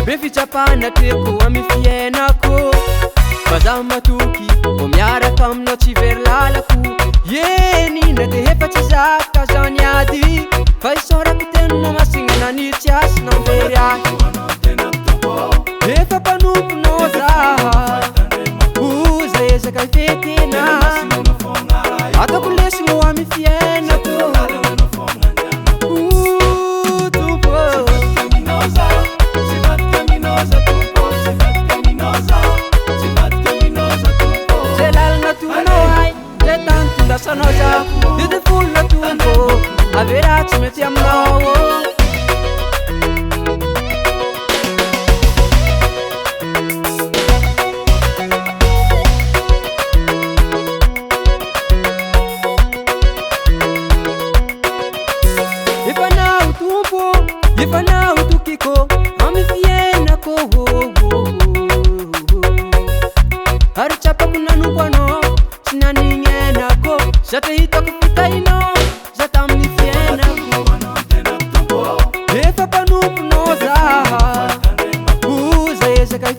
Befitrapana treko amy fiainako fa zaho matoky o miaraka aminao tsy very lalako Yenina de efa tsy zaka zaho niady fa isorako teninao masigna nanitsy asinao very ahy Efa mpanomponao zaha Oza ezaka ifetena Ataoko lesimo amy fiainako Sanao zaho didi folo na tombo Avera tsy mety aminao Ifanao tombo, ifanao tokiko Amy fiainako Ary tsapako nanompo anao Tsy naningenako Za te hitako fitainao Za tamin'ny fiainako Efa mpanomponao zaha Oza ezaka